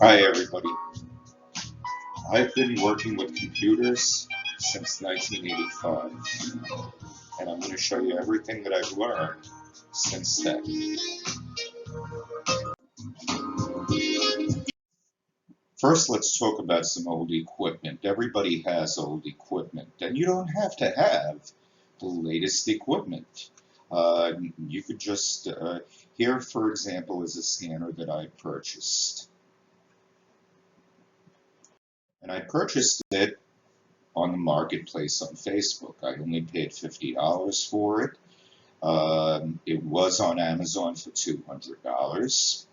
Hi everybody. I've been working with computers since 1985, and I'm going to show you everything that I've learned since then. First, let's talk about some old equipment. Everybody has old equipment, and you don't have to have the latest equipment. You could just, here for example is a scanner that I purchased. And I purchased it on the marketplace on Facebook. I only paid $50 for it. It was on Amazon for $200.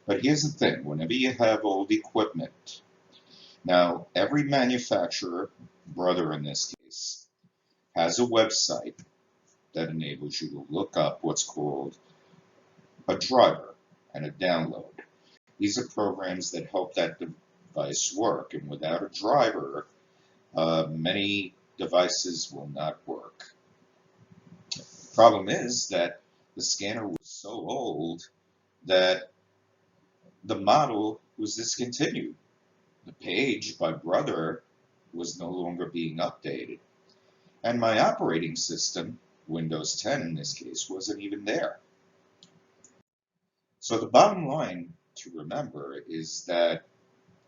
But here's the thing, whenever you have old equipment, now every manufacturer, brother in this case, has a website that enables you to look up what's called a driver and a download. These are programs that help that device work, and without a driver, many devices will not work. The problem is that the scanner was so old that the model was discontinued. The page, my brother, was no longer being updated. And my operating system, Windows 10 in this case, wasn't even there. So the bottom line to remember is that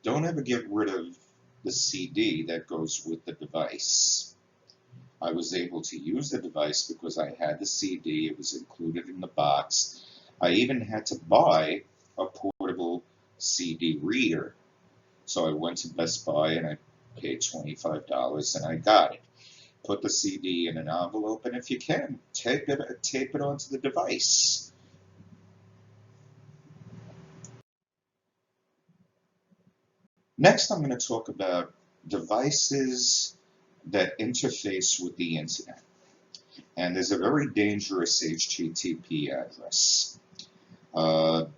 don't ever get rid of the CD that goes with the device. I was able to use the device because I had the CD, it was included in the box. I even had to buy a portable CD reader. So I went to Best Buy and I paid $25 and I got it. Put the CD in an envelope, and if you can, tape it onto the device. Next, I'm going to talk about devices that interface with the internet. And there's a very dangerous HTTP address.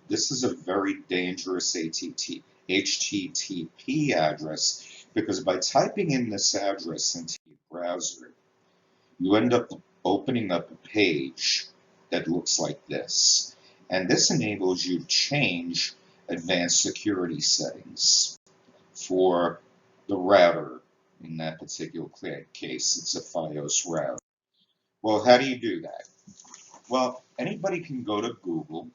This is a very dangerous HTTP address because by typing in this address into your browser, you end up opening up a page that looks like this. And this enables you to change advanced security settings for the router. In that particular case, it's a FiOS router. Well, how do you do that? Well, anybody can go to Google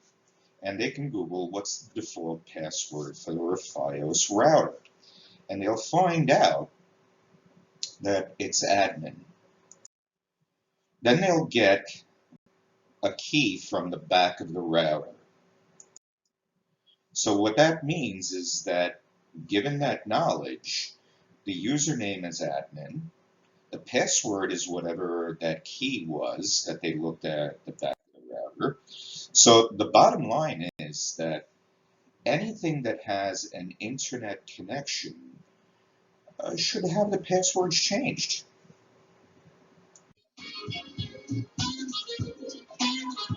and they can Google what's the default password for a FiOS router. And they'll find out that it's admin. Then they'll get a key from the back of the router. So what that means is that given that knowledge, the username is admin, the password is whatever that key was that they looked at the back of the router. So the bottom line is that anything that has an internet connection should have the passwords changed.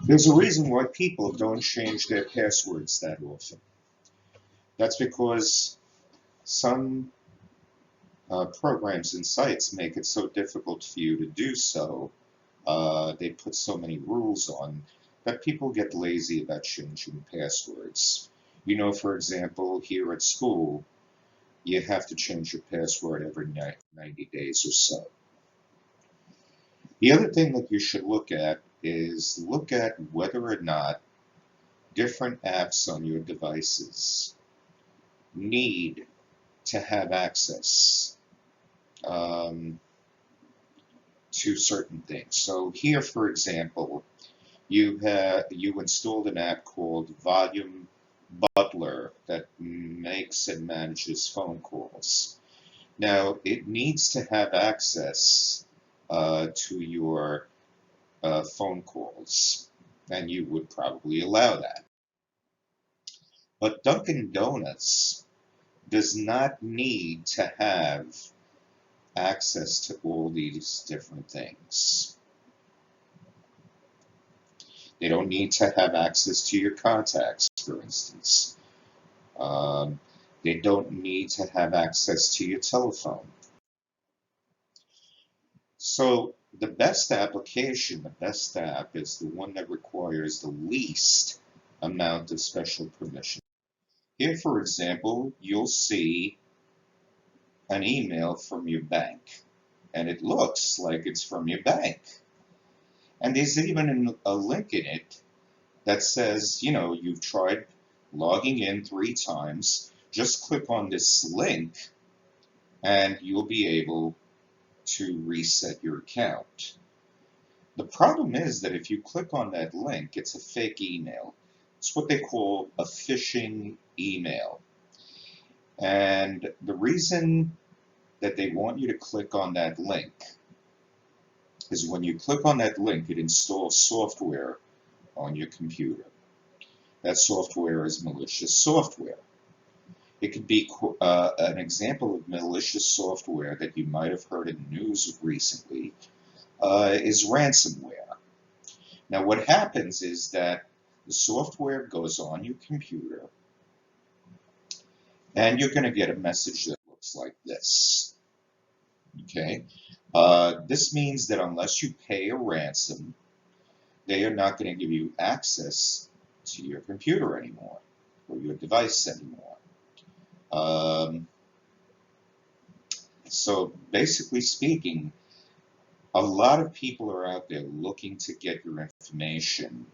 There's a reason why people don't change their passwords that often. That's because some programs and sites make it so difficult for you to do so. They put so many rules on that people get lazy about changing passwords. You know, for example, here at school, you have to change your password every 90 days or so. The other thing that you should look at is look at whether or not different apps on your devices need to have access to certain things. So here, for example, you installed an app called Volume Butler that makes and manages phone calls. Now, it needs to have access to your phone calls, and you would probably allow that. But Dunkin' Donuts does not need to have access to all these different things. They don't need to have access to your contacts, for instance. They don't need to have access to your telephone. So the best application, the best app, is the one that requires the least amount of special permission. Here, for example, you'll see an email from your bank, and it looks like it's from your bank. And there's even a link in it that says, you know, you've tried logging in 3 times. Just click on this link and you'll be able to reset your account. The problem is that if you click on that link, it's a fake email. It's what they call a phishing email. And the reason that they want you to click on that link is when you click on that link, it installs software on your computer. That software is malicious software. It could be an example of malicious software that you might have heard in the news recently is ransomware. Now what happens is that the software goes on your computer and you're going to get a message that looks like this. Okay? This means that unless you pay a ransom, they are not going to give you access to your computer anymore or your device anymore. So basically speaking, a lot of people are out there looking to get your information,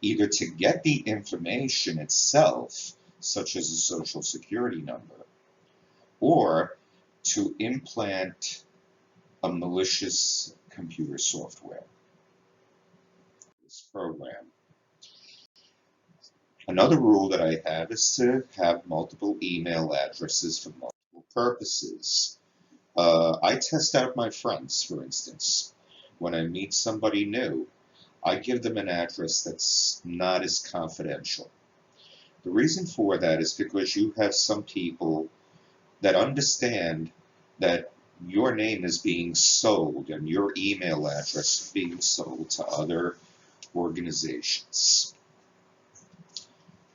either to get the information itself, such as a social security number, or to implant a malicious computer software, this program. Another rule that I have is to have multiple email addresses for multiple purposes. I test out my friends, for instance. When I meet somebody new, I give them an address that's not as confidential. The reason for that is because you have some people that understand that your name is being sold and your email address is being sold to other organizations.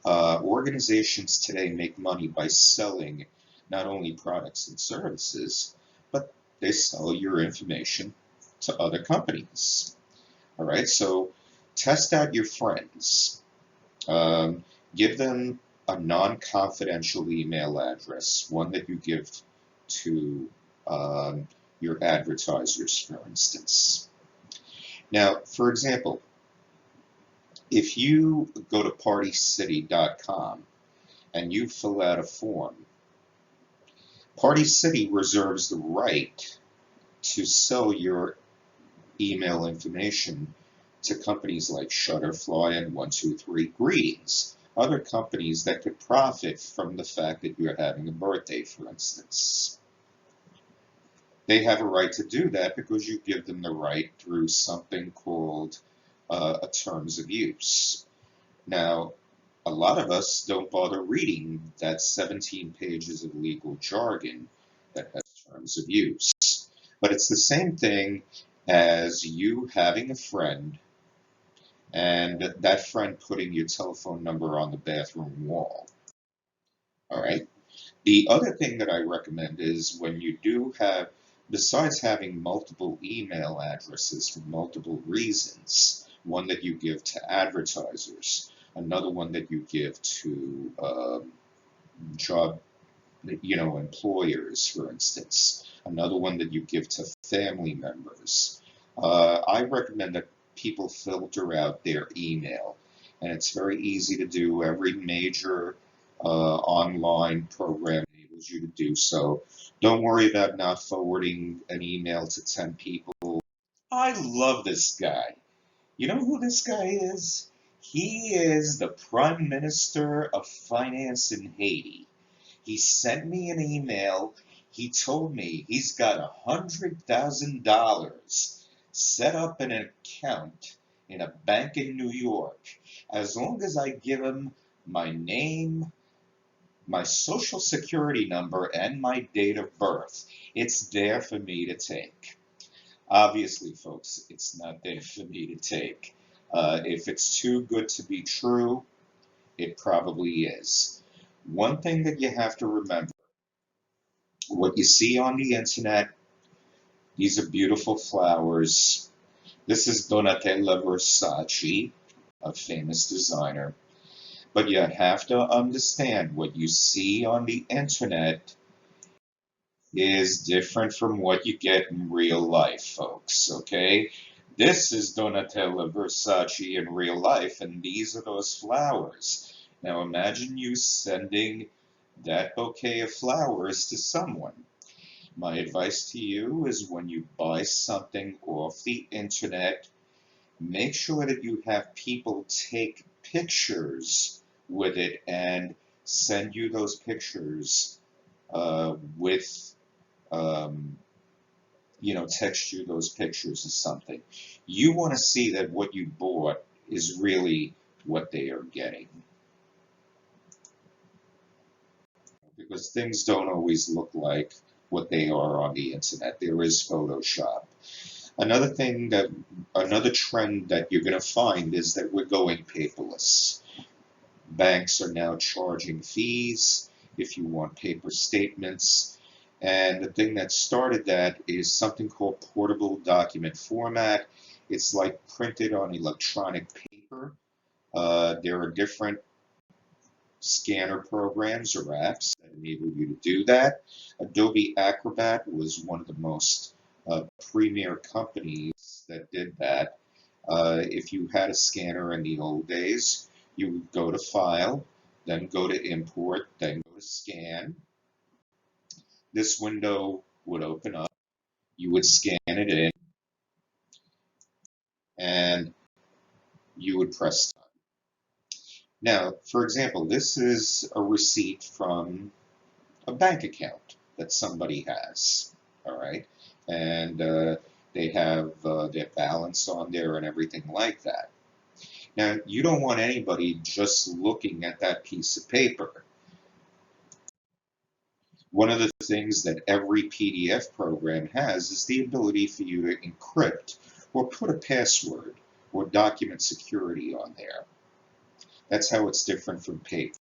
Organizations today make money by selling not only products and services, but they sell your information to other companies. All right, so test out your friends. Give them a non-confidential email address, one that you give to your advertisers, for instance. Now, for example, if you go to partycity.com and you fill out a form, Party City reserves the right to sell your email information to companies like Shutterfly and 123 Greetings, other companies that could profit from the fact that you're having a birthday, for instance. They have a right to do that because you give them the right through something called a terms of use. Now, a lot of us don't bother reading that 17 pages of legal jargon that has terms of use. But it's the same thing as you having a friend and that friend putting your telephone number on the bathroom wall. All right. The other thing that I recommend is when you do have, besides having multiple email addresses for multiple reasons, one that you give to advertisers, another one that you give to job, employers, for instance, another one that you give to family members. I recommend that people filter out their email, and it's very easy to do. Every major online program enables you to do so. Don't worry about not forwarding an email to 10 people. I love this guy. You know who this guy is? He is the Prime Minister of Finance in Haiti. He sent me an email. He told me he's got $100,000 set up in an account in a bank in New York. As long as I give him my name, my social security number, and my date of birth, it's there for me to take. Obviously, folks, it's not there for me to take. If it's too good to be true, it probably is. One thing that you have to remember, what you see on the internet, these are beautiful flowers. This is Donatella Versace, a famous designer. But you have to understand what you see on the internet is different from what you get in real life, folks, okay? This is Donatella Versace in real life, and these are those flowers. Now imagine you sending that bouquet of flowers to someone. My advice to you is when you buy something off the internet, make sure that you have people take pictures with it and send you those pictures with, um, text you those pictures or something. You want to see that what you bought is really what they are getting. Because things don't always look like what they are on the internet. There is Photoshop. Another trend that you're going to find is that we're going paperless. Banks are now charging fees if you want paper statements. And the thing that started that is something called portable document format. It's like printed on electronic paper. There are different scanner programs or apps that enable you to do that. Adobe Acrobat was one of the most premier companies that did that. If you had a scanner in the old days, you would go to File, then go to Import, then go to Scan. This window would open up. You would scan it in, and you would press Done. Now, for example, this is a receipt from a bank account that somebody has, all right? And they have their balance on there and everything like that. Now, you don't want anybody just looking at that piece of paper. One of the things that every PDF program has is the ability for you to encrypt or put a password or document security on there. That's how it's different from paper.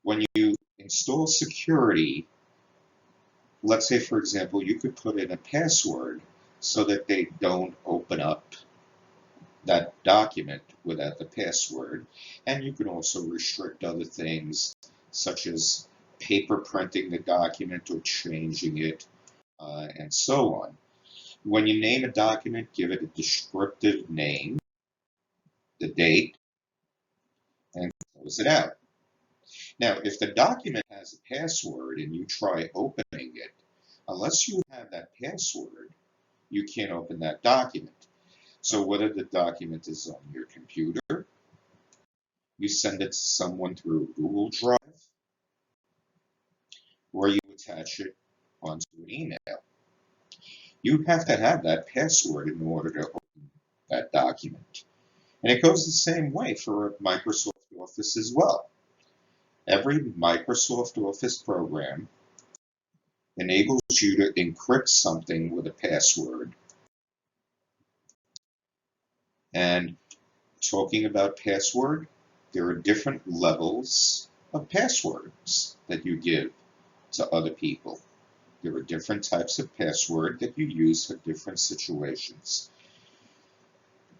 When you install security, let's say, for example, you could put in a password so that they don't open up that document without the password. And you can also restrict other things such as paper printing the document or changing it, and so on. When you name a document, give it a descriptive name, the date, and close it out. Now, if the document has a password and you try opening it, unless you have that password, you can't open that document. So whether the document is on your computer, you send it to someone through Google Drive, or you attach it onto an email, you have to have that password in order to open that document. And it goes the same way for Microsoft Office as well. Every Microsoft Office program enables you to encrypt something with a password. And talking about password, there are different levels of passwords that you give to other people. There are different types of password that you use for different situations.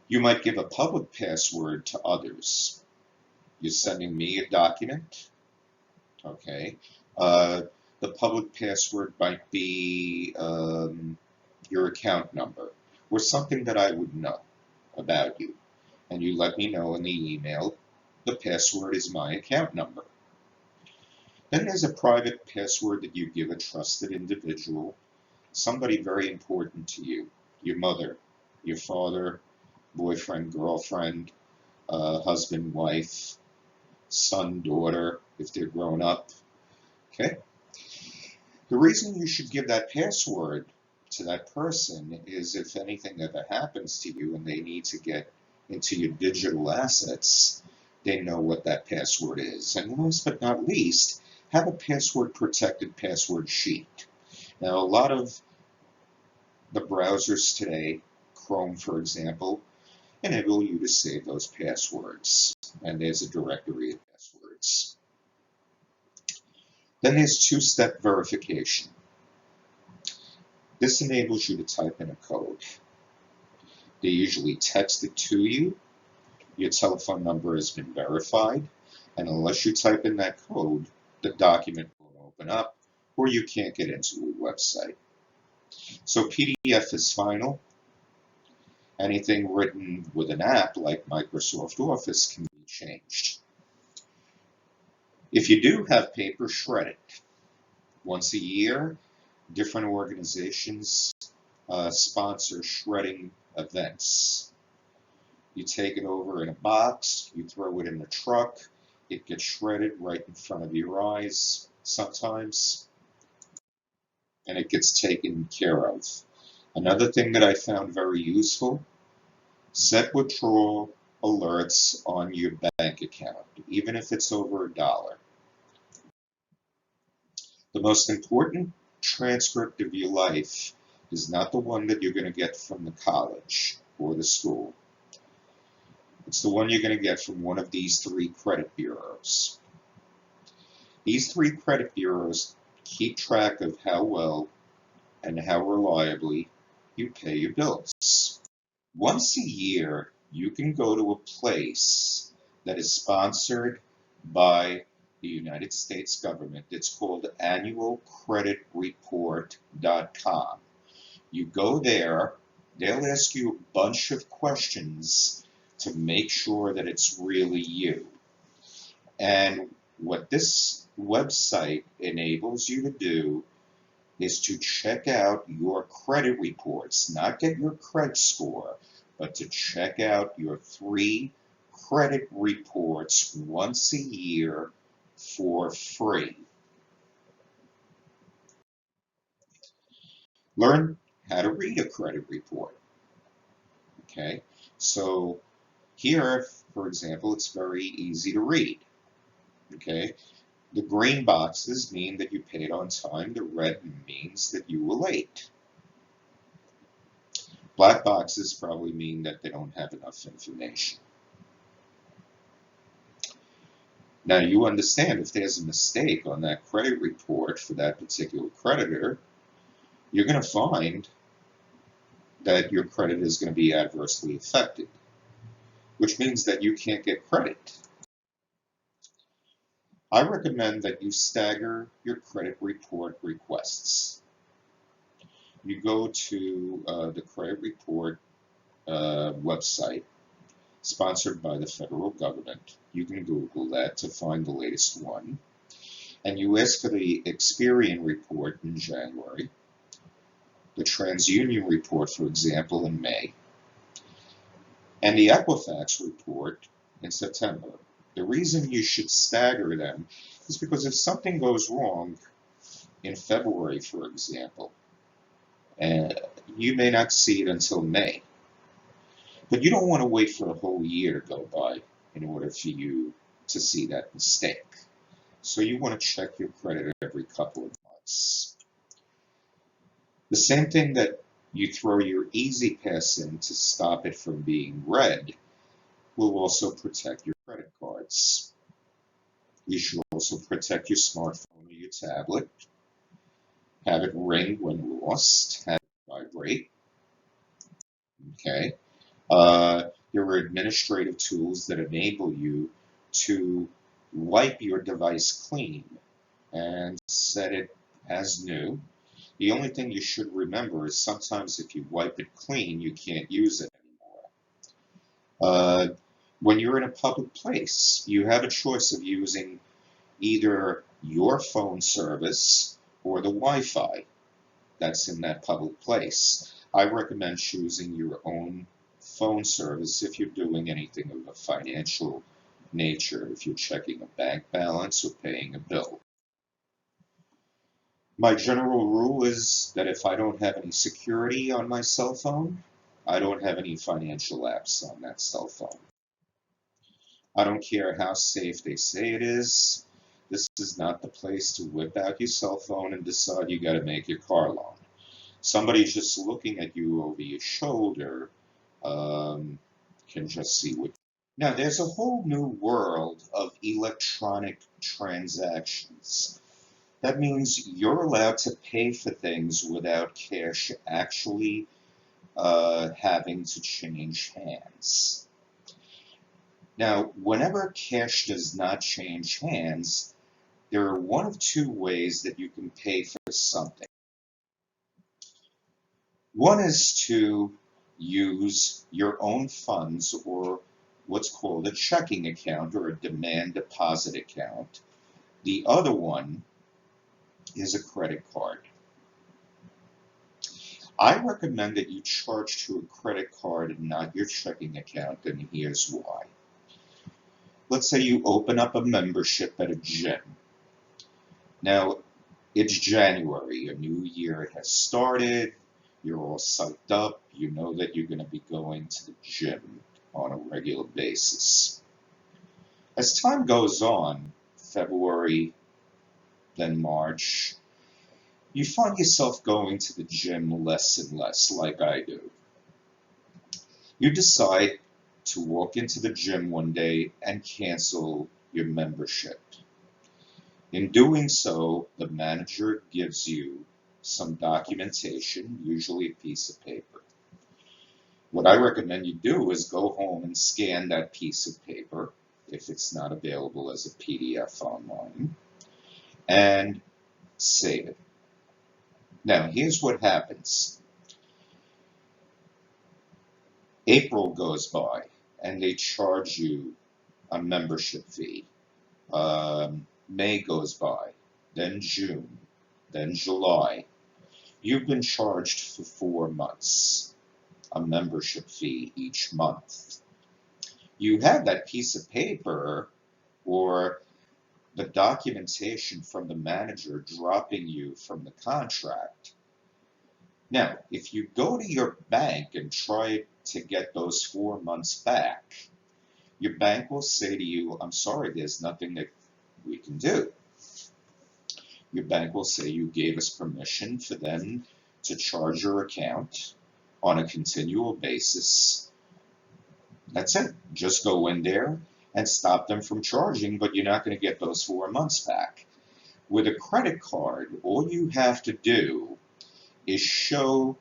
You might give a public password to others. You're sending me a document, okay? The public password might be your account number or something that I would know about you. And you let me know in the email, the password is my account number. Then there's a private password that you give a trusted individual, somebody very important to you, your mother, your father, boyfriend, girlfriend, husband, wife, son, daughter, if they're grown up, okay? The reason you should give that password to that person is if anything ever happens to you and they need to get into your digital assets, they know what that password is. And last but not least, have a password protected password sheet. Now, a lot of the browsers today, Chrome for example, enable you to save those passwords. And there's a directory of passwords. Then there's two-step verification. This enables you to type in a code. They usually text it to you. your telephone number has been verified, and unless you type in that code, the document won't open up, or you can't get into the website. So PDF is final. Anything written with an app like Microsoft Office can be changed. If you do have paper, shred it. Once a year, different organizations sponsor shredding events. You take it over in a box, you throw it in the truck, it gets shredded right in front of your eyes sometimes, and it gets taken care of. Another thing that I found very useful, set withdrawal alerts on your bank account, even if it's over $1. The most important transcript of your life is not the one that you're going to get from the college or the school. It's the one you're going to get from one of these 3 credit bureaus. These 3 credit bureaus keep track of how well and how reliably you pay your bills. Once a year, you can go to a place that is sponsored by the United States government. It's called annualcreditreport.com. You go there, they'll ask you a bunch of questions to make sure that it's really you. And what this website enables you to do is to check out your credit reports, not get your credit score, but to check out your 3 credit reports once a year for free. Learn how to read a credit report. Okay, so here, for example, it's very easy to read. Okay, the green boxes mean that you paid on time. The red means that you were late. Black boxes probably mean that they don't have enough information. Now you understand if there's a mistake on that credit report for that particular creditor, you're going to find that your credit is going to be adversely affected, which means that you can't get credit. I recommend that you stagger your credit report requests. You go to the credit report website, sponsored by the federal government. You can Google that to find the latest one. And you ask for the Experian report in January, the TransUnion report, for example, in May, and the Equifax report in September. The reason you should stagger them is because if something goes wrong in February, for example, you may not see it until May. But you don't want to wait for a whole year to go by in order for you to see that mistake. So you want to check your credit every couple of months. The same thing that you throw your Easy Pass in to stop it from being read will also protect your credit cards. You should also protect your smartphone or your tablet. Have it ring when lost. Have it vibrate. Okay. There are administrative tools that enable you to wipe your device clean and set it as new. The only thing you should remember is sometimes if you wipe it clean, you can't use it anymore. When you're in a public place, you have a choice of using either your phone service or the Wi-Fi that's in that public place. I recommend choosing your own phone service if you're doing anything of a financial nature, if you're checking a bank balance or paying a bill. My general rule is that if I don't have any security on my cell phone, I don't have any financial apps on that cell phone. I don't care how safe they say it is. This is not the place to whip out your cell phone and decide you got to make your car loan. Somebody just looking at you over your shoulder can just see what. Now, there's a whole new world of electronic transactions. That means you're allowed to pay for things without cash actually having to change hands. Now, whenever cash does not change hands, there are one of two ways that you can pay for something. One is to use your own funds, or what's called a checking account or a demand deposit account. The other one is a credit card. I recommend that you charge to a credit card and not your checking account, and here's why. Let's say you open up a membership at a gym. Now, it's January, a new year has started, you're all psyched up, you know that you're going to be going to the gym on a regular basis. As time goes on, February, then March, you find yourself going to the gym less and less, like I do. You decide to walk into the gym one day and cancel your membership. In doing so, the manager gives you some documentation, usually a piece of paper. What I recommend you do is go home and scan that piece of paper, if it's not available as a PDF online, and save it. Now, here's what happens. April goes by, and they charge you a membership fee. May goes by, then June, then July. You've been charged for 4 months, a membership fee each month. You have that piece of paper or the documentation from the manager dropping you from the contract. Now, if you go to your bank and try to get those 4 months back, your bank will say to you, I'm sorry, there's nothing that we can do. Your bank will say you gave us permission for them to charge your account on a continual basis. That's it. Just go in there and stop them from charging, but you're not going to get those 4 months back. With a credit card, all you have to do is show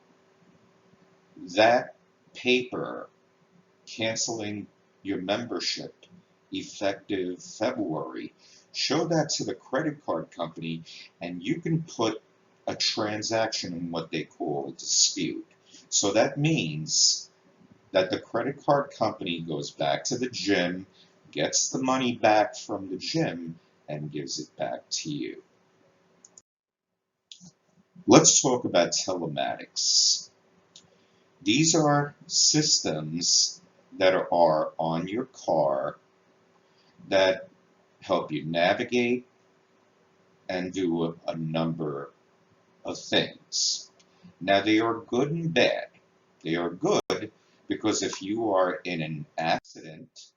that paper canceling your membership effective February. Show that to the credit card company, and you can put a transaction in what they call a dispute. So that means that the credit card company goes back to the gym, gets the money back from the gym, and gives it back to you. Let's talk about telematics. These are systems that are on your car that help you navigate and do a number of things. Now, they are good and bad. They are good because if you are in an accident,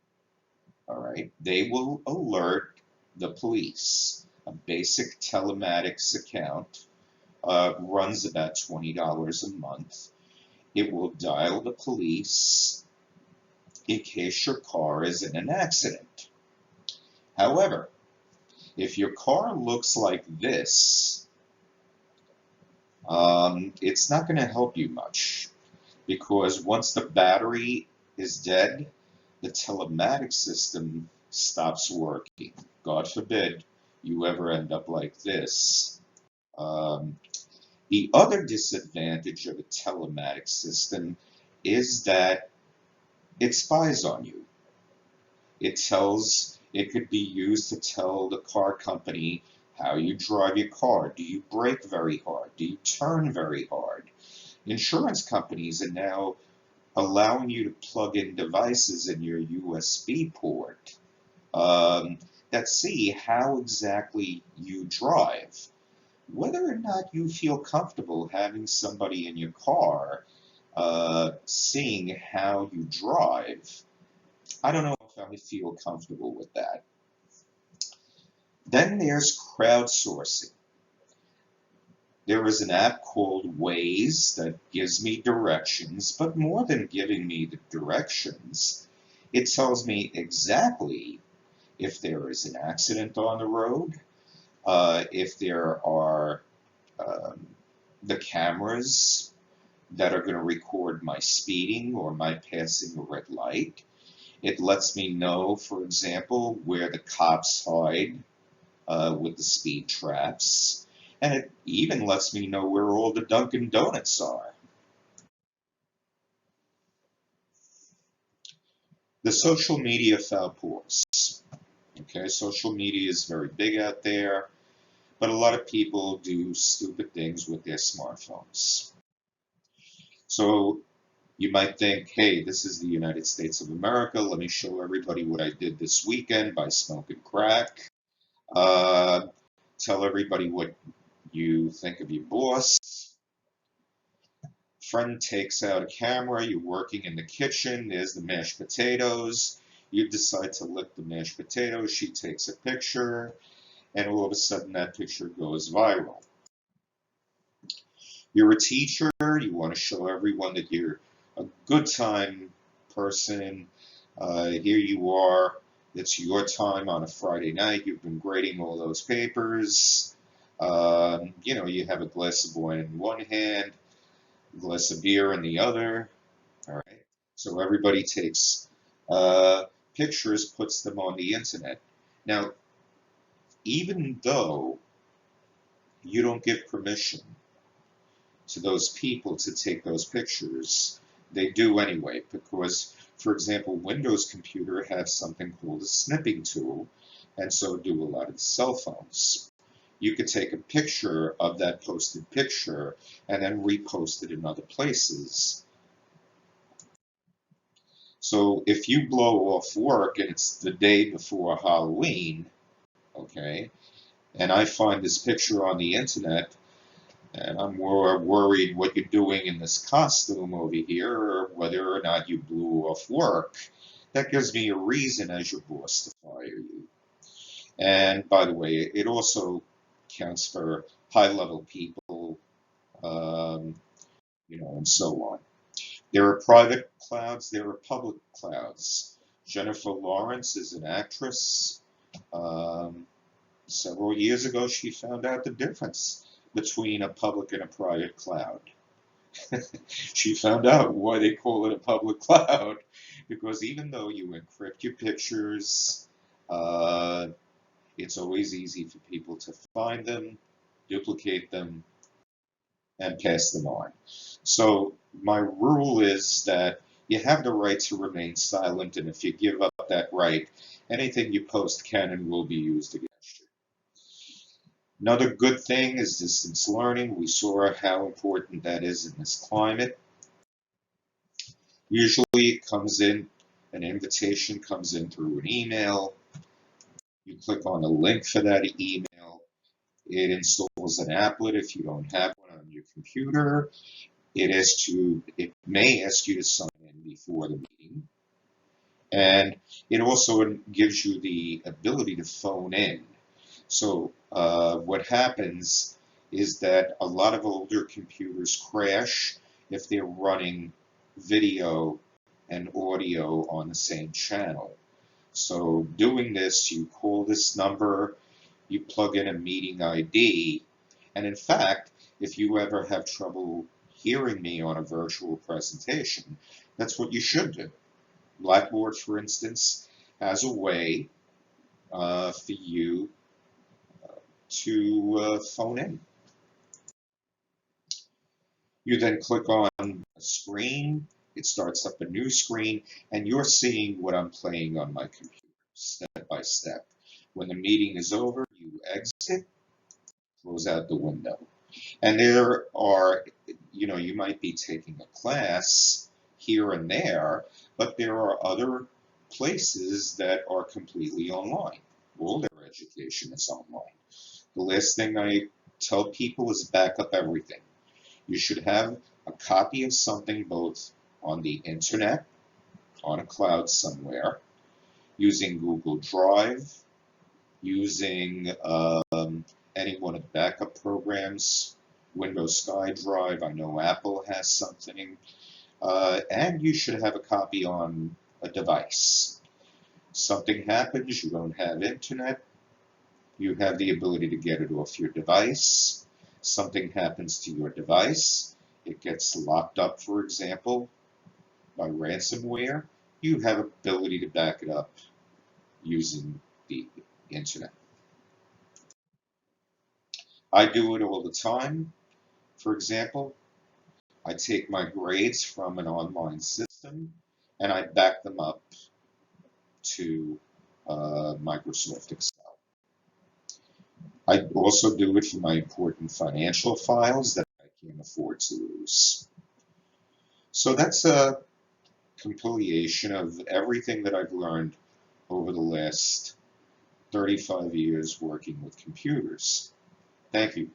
all right, they will alert the police. A basic telematics account runs about $20 a month. It will dial the police in case your car is in an accident. However, if your car looks like this, it's not going to help you much, because once the battery is dead, the telematics system stops working. God forbid you ever end up like this. The other disadvantage of a telematics system is that it spies on you. It could be used to tell the car company how you drive your car. Do you brake very hard? Do you turn very hard? Insurance companies are now allowing you to plug in devices in your USB port that see how exactly you drive. Whether or not you feel comfortable having somebody in your car seeing how you drive, I don't know if I feel comfortable with that. Then there's crowdsourcing. There is an app called Waze that gives me directions, but more than giving me the directions, it tells me exactly if there is an accident on the road, if there are the cameras that are going to record my speeding or my passing a red light. It lets me know, for example, where the cops hide with the speed traps. And it even lets me know where all the Dunkin' Donuts are. The social media falpors. Okay, social media is very big out there, but a lot of people do stupid things with their smartphones. So you might think, hey, this is the United States of America. Let me show everybody what I did this weekend by smoking crack. Uh, Tell everybody what you think of your boss. Friend takes out a camera. You're working in the kitchen. There's the mashed potatoes. You decide to lick the mashed potatoes. She takes a picture, and all of a sudden that picture goes viral. You're a teacher. You want to show everyone that you're a good time person. Here you are. It's your time on a Friday night. You've been grading all those papers. You have a glass of wine in one hand, a glass of beer in the other. All right. So everybody takes pictures, puts them on the internet. Now, even though you don't give permission to those people to take those pictures, they do anyway, because, for example, Windows Computer has something called a snipping tool, and so do a lot of cell phones. You could take a picture of that posted picture and then repost it in other places. So if you blow off work and it's the day before Halloween, okay, and I find this picture on the internet, and I'm more worried what you're doing in this costume over here, or whether or not you blew off work, that gives me a reason as your boss to fire you. And by the way, it also counts for high-level people, and so on. There are private clouds, there are public clouds. Jennifer Lawrence is an actress. Several years ago, she found out the difference between a public and a private cloud. She found out why they call it a public cloud, because even though you encrypt your pictures, it's always easy for people to find them, duplicate them, and pass them on. So my rule is that you have the right to remain silent, and if you give up that right, anything you post can and will be used against you. Another good thing is distance learning. We saw how important that is in this climate. Usually it comes in, an invitation comes in through an email. You click on a link for that email. It installs an applet if you don't have one on your computer. It may ask you to sign in before the meeting. And it also gives you the ability to phone in. So what happens is that a lot of older computers crash if they're running video and audio on the same channel. So doing this, you call this number, you plug in a meeting ID, and in fact, if you ever have trouble hearing me on a virtual presentation, that's what you should do. Blackboard, for instance, has a way for you to phone in. You then click on a screen, it starts up a new screen, and you're seeing what I'm playing on my computer, step by step. When the meeting is over, you exit, close out the window. And there are, you might be taking a class here and there, but there are other places that are completely online. All their education is online. The last thing I tell people is back up everything. You should have a copy of something both on the internet, on a cloud somewhere, using Google Drive, using any one of the backup programs, Windows SkyDrive, I know Apple has something, and you should have a copy on a device. Something happens, you don't have internet, you have the ability to get it off your device. Something happens to your device, it gets locked up, for example, by ransomware, you have ability to back it up using the internet. I do it all the time. For example, I take my grades from an online system and I back them up to Microsoft Excel. I also do it for my important financial files that I can't afford to lose. So that's a compilation of everything that I've learned over the last 35 years working with computers. Thank you.